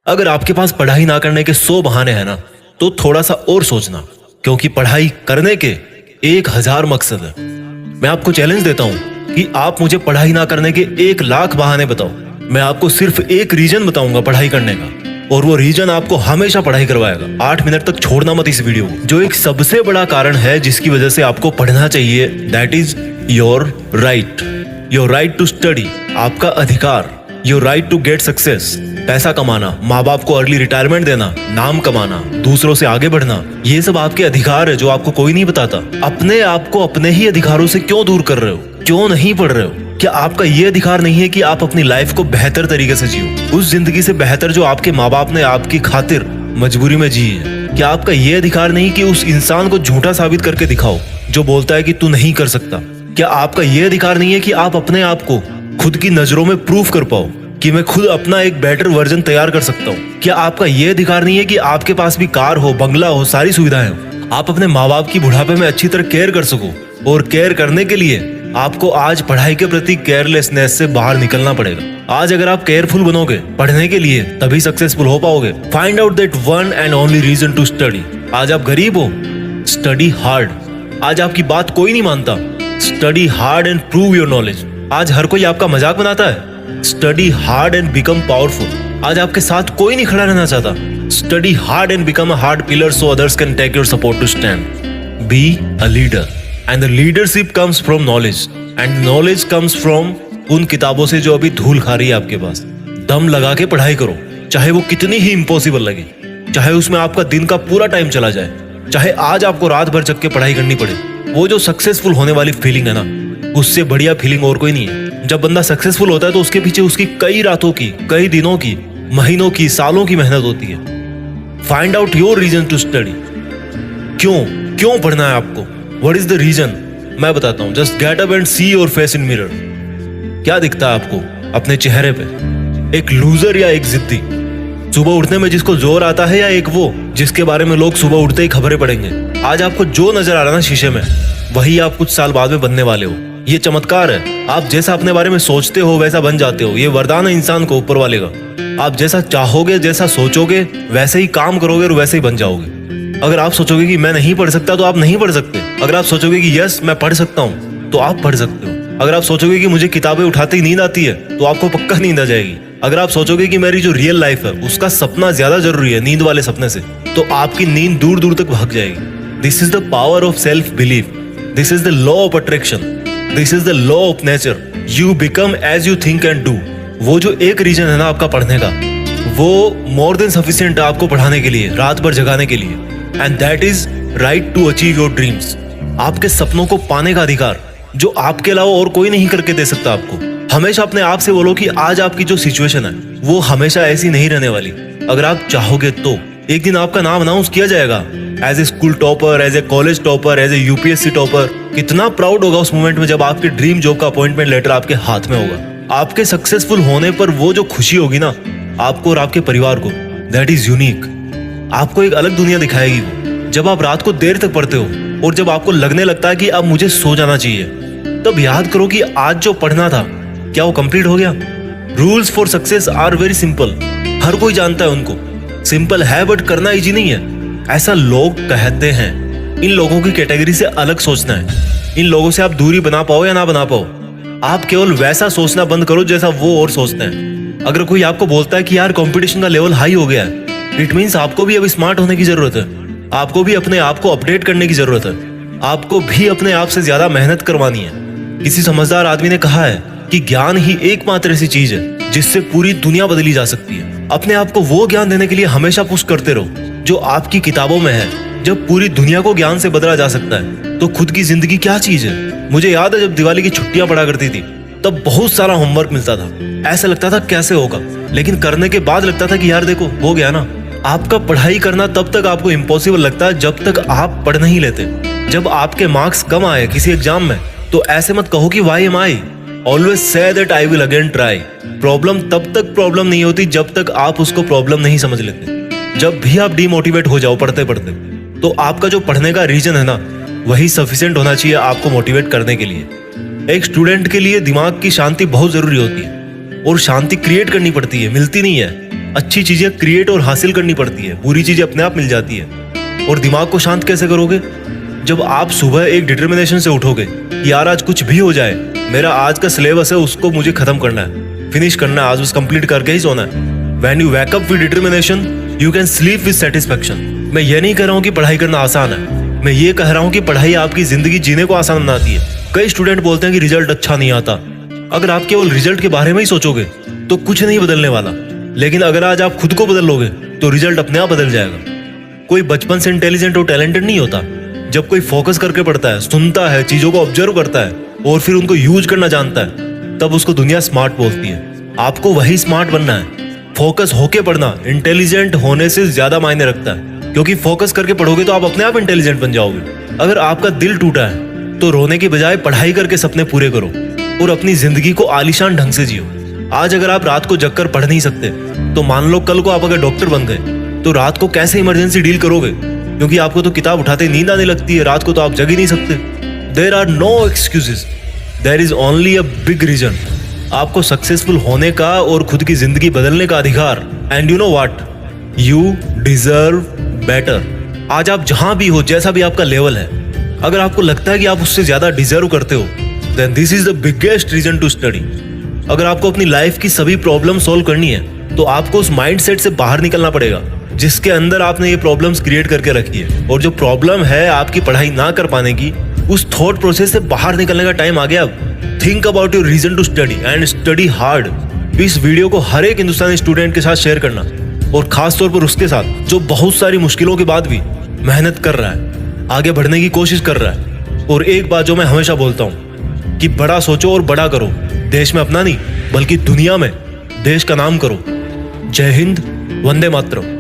अगर आपके पास पढ़ाई ना करने के 100 बहाने हैं ना, तो थोड़ा सा और सोचना, क्योंकि पढ़ाई करने के 1000 मकसद है। मैं आपको चैलेंज देता हूं कि आप मुझे पढ़ाई ना करने के 1,00,000 बहाने बताओ, मैं आपको सिर्फ एक रीजन बताऊंगा पढ़ाई करने का, और वो रीजन आपको हमेशा पढ़ाई करवाएगा। 8 मिनट तक छोड़ना मत इस वीडियो को। जो एक सबसे बड़ा कारण है जिसकी वजह से आपको पढ़ना चाहिए, that is your right to study, आपका अधिकार। Your right to get success, पैसा कमाना, माँ बाप को अर्ली रिटायरमेंट देना, नाम कमाना, दूसरों से आगे बढ़ना, ये सब आपके अधिकार है जो आपको कोई नहीं बताता। अपने आप को अपने ही अधिकारों से क्यों दूर कर रहे हो? क्यों नहीं पढ़ रहे हो? क्या आपका ये अधिकार नहीं है कि आप अपनी लाइफ को बेहतर तरीके से जियो, उस जिंदगी से बेहतर जो आपके माँ बाप ने आपकी खातिर मजबूरी में जी है? क्या आपका ये अधिकार नहीं कि उस इंसान को झूठा साबित करके दिखाओ जो बोलता है कि तू नहीं कर सकता? क्या आपका ये अधिकार नहीं है कि आप अपने आप को खुद की नजरों में प्रूफ कर पाओ कि मैं खुद अपना एक बेटर वर्जन तैयार कर सकता हूँ? क्या आपका ये अधिकार नहीं है कि आपके पास भी कार हो, बंगला हो, सारी सुविधाएं हो, आप अपने माँ बाप की बुढ़ापे में अच्छी तरह केयर कर सको? और केयर करने के लिए आपको आज पढ़ाई के प्रति केयरलेसनेस से बाहर निकलना पड़ेगा। आज अगर आप केयरफुल बनोगे पढ़ने के लिए, तभी सक्सेसफुल हो पाओगे। Find out that one and only reason to study. आज आप गरीब हो, स्टडी हार्ड। आज आपकी बात कोई नहीं मानता, study hard and prove your knowledge. आज हर कोई आपका मजाक बनाता है, study hard and become powerful. आज आपके साथ कोई नहीं खड़ा रहना चाहता, study hard and become a hard pillar so others can take your support to stand. Be a leader and the leadership comes from knowledge and knowledge comes from उन किताबों से जो अभी धूल खा रही है आपके पास। दम लगा के पढ़ाई करो, चाहे वो कितनी ही इम्पॉसिबल लगे, चाहे उसमें आपका दिन का पूरा टाइम चला जाए, चाहे आज आपको रात भर जग के पढ़ाई करनी पड़े। वो जो सक्सेसफुल होने वाली फीलिंग है ना, उससे बढ़िया फीलिंग और कोई नहीं है। जब बंदा सक्सेसफुल होता है तो उसके पीछे उसकी कई रातों की, कई दिनों की, महीनों की, सालों की मेहनत होती है। Find out your reason to study. क्यों पढ़ना है आपको? What is the reason? मैं बताता हूं। Just get up and see your face in mirror. क्या दिखता है आपको अपने चेहरे पे? एक लूजर या एक जिद्दी? सुबह उठने में जिसको जोर आता है, या एक वो जिसके बारे में लोग सुबह उठते ही खबरें पढ़ेंगे? आज आपको जो नजर आ रहा है ना शीशे में, वही आप कुछ साल बाद में बनने वाले हो। ये चमत्कार है। आप जैसा अपने बारे में सोचते हो वैसा बन जाते हो। ये वरदान है इंसान को ऊपर वाले का। आप जैसा चाहोगे, जैसा सोचोगे, वैसे ही काम करोगे और वैसे ही बन जाओगे। अगर आप सोचोगे कि मैं नहीं पढ़ सकता, तो आप नहीं पढ़ सकते। अगर आप सोचोगे कि यस मैं पढ़ सकता हूँ, तो आप पढ़ सकते हो। अगर आप सोचोगे कि मुझे किताबें उठाते ही नींद आती है, तो आपको पक्का नींद आ जाएगी। अगर आप सोचोगे कि मेरी जो रियल लाइफ है उसका सपना ज्यादा जरूरी है नींद वाले सपने से, तो आपकी नींद दूर दूर तक भाग जाएगी। This is the power of self belief. This is the law of attraction. This is the law of nature. You become as you think and do. वो जो एक रीजन है ना आपका पढ़ने का, वो मोर देन सफिशिएंट है आपको पढ़ाने के लिए, रात भर जगाने के लिए। And that is right to achieve your dreams. आपके सपनों को पाने का अधिकार जो आपके अलावा और कोई नहीं करके दे सकता आपको। हमेशा अपने आप से बोलो कि आज आपकी जो सिचुएशन है वो हमेशा ऐसी नहीं रहने वाली। अगर आप चाहोगे तो एक दिन आपका नाम अनाउंस किया जाएगा as a school topper, as a college topper, as a UPSC topper. कितना प्राउड होगा उस मोमेंट में जब आपके ड्रीम जॉब का अपॉइंटमेंट लेटर आपके हाथ में होगा। आपके सक्सेसफुल होने पर वो जो खुशी होगी ना आपको और आपके परिवार को, दैट इज यूनिक। आपको एक अलग दुनिया दिखाएगी वो। जब आप रात को देर तक पढ़ते हो और जब आपको लगने लगता है कि अब मुझे सो जाना चाहिए, तब याद करो कि आज जो पढ़ना था क्या वो कंप्लीट हो गया? Rules for success are very simple. हर कोई जानता है उनको। सिंपल है बट करना इजी नहीं है, ऐसा लोग कहते हैं। इन लोगों की कैटेगरी से अलग सोचना है। इन लोगों से आप दूरी बना पाओ या ना बना पाओ, आप केवल वैसा सोचना बंद करो जैसा वो और सोचते हैं। अगर कोई आपको बोलता है कि यार कंपटीशन का लेवल हाई हो गया है, इट मीन्स आपको भी अब स्मार्ट होने की जरूरत है। आपको भी अपने आप को अपडेट करने की जरूरत है। आपको भी अपने आप से ज्यादा मेहनत करवानी है। किसी समझदार आदमी ने कहा है कि ज्ञान ही एकमात्र ऐसी चीज है जिससे पूरी दुनिया बदली जा सकती है। अपने आप को वो ज्ञान देने के लिए हमेशा पुश करते रहो जो आपकी किताबों में है। जब पूरी दुनिया को ज्ञान से बदला जा सकता है तो खुद की जिंदगी क्या चीज है? मुझे याद है जब दिवाली की छुट्टियां पड़ा करती थी, तब बहुत सारा होमवर्क मिलता था। ऐसा लगता था कैसे होगा, लेकिन करने के बाद लगता था कि यार देखो हो गया ना। आपका पढ़ाई करना तब तक आपको इम्पॉसिबल लगता है जब तक आप पढ़ नहीं लेते। जब आपके मार्क्स कम आए किसी एग्जाम में, तो ऐसे मत कहो कि why am I. Always say that I will again try. Problem तब तक प्रॉब्लम नहीं होती जब तक आप उसको प्रॉब्लम नहीं समझ लेते। जब भी आप डिमोटिवेट हो जाओ पढ़ते पढ़ते, तो आपका जो पढ़ने का रीजन है ना, वही सफिशिएंट होना चाहिए आपको मोटिवेट करने के लिए। एक स्टूडेंट के लिए दिमाग की शांति बहुत जरूरी होती है, और शांति क्रिएट करनी पड़ती है, मिलती नहीं है। अच्छी चीजें क्रिएट और हासिल करनी पड़ती है, बुरी चीजें अपने आप मिल जाती है। और दिमाग को शांत कैसे करोगे? जब आप सुबह एक डिटर्मिनेशन से उठोगे कि यार आज कुछ भी हो जाए, मेरा आज का सिलेबस है उसको मुझे खत्म करना है, फिनिश करना है, आज उस कंप्लीट करके ही सोना है। When you wake up with determination, you can sleep with satisfaction। मैं ये नहीं कह रहा हूँ कि पढ़ाई करना आसान है, मैं ये कह रहा हूँ कि पढ़ाई आपकी जिंदगी जीने को आसान बनाती है। कई स्टूडेंट बोलते हैं कि रिजल्ट अच्छा नहीं आता। अगर आप केवल रिजल्ट के बारे में ही सोचोगे तो कुछ नहीं बदलने वाला, लेकिन अगर आज आप खुद को बदल लोगे तो रिजल्ट अपने आप बदल जाएगा। कोई बचपन से इंटेलिजेंट और टैलेंटेड नहीं होता। जब कोई फोकस करके पढ़ता है, सुनता है, चीजों को ऑब्जर्व करता है और फिर उनको यूज करना जानता है, तब उसको दुनिया स्मार्ट बोलती है। आपको वही स्मार्ट बनना है। फोकस होके पढ़ना इंटेलिजेंट होने से ज्यादा मायने रखता है, क्योंकि फोकस करके पढ़ोगे तो आप अपने आप इंटेलिजेंट बन जाओगे। अगर आपका दिल टूटा है तो रोने की बजाय पढ़ाई करके सपने पूरे करो और अपनी जिंदगी को आलीशान ढंग से जियो। आज अगर आप रात को जगकर पढ़ नहीं सकते तो मान लो कल को आप अगर डॉक्टर बन गए तो रात को कैसे इमरजेंसी डील करोगे? क्योंकि आपको तो किताब उठाते नींद आने लगती है, रात को तो आप जग ही नहीं सकते। There are no excuses, there is only a big reason. आपको सक्सेसफुल होने का और खुद की जिंदगी बदलने का अधिकार। And you know what, you deserve better. आज आप जहां भी हो, जैसा भी आपका लेवल है, अगर आपको लगता है कि आप उससे ज्यादा डिजर्व करते हो, then this is the biggest reason to study. अगर आपको अपनी लाइफ की सभी प्रॉब्लम सॉल्व करनी है तो आपको उस माइंडसेट से बाहर निकलना पड़ेगा जिसके अंदर आपने ये प्रॉब्लम्स क्रिएट करके रखी है। और जो प्रॉब्लम है आपकी पढ़ाई ना कर पाने की, उस थॉट प्रोसेस से बाहर निकलने का टाइम आ गया अब। Think about your reason to study and study hard. इस वीडियो को हर एक हिंदुस्तानी स्टूडेंट के साथ शेयर करना, और खास तौर पर उसके साथ जो बहुत सारी मुश्किलों के बाद भी मेहनत कर रहा है, आगे बढ़ने की कोशिश कर रहा है। और एक बात जो मैं हमेशा बोलता हूँ कि बड़ा सोचो और बड़ा करो। देश में अपना नहीं बल्कि दुनिया में देश का नाम करो। जय हिंद, वंदे मातरम।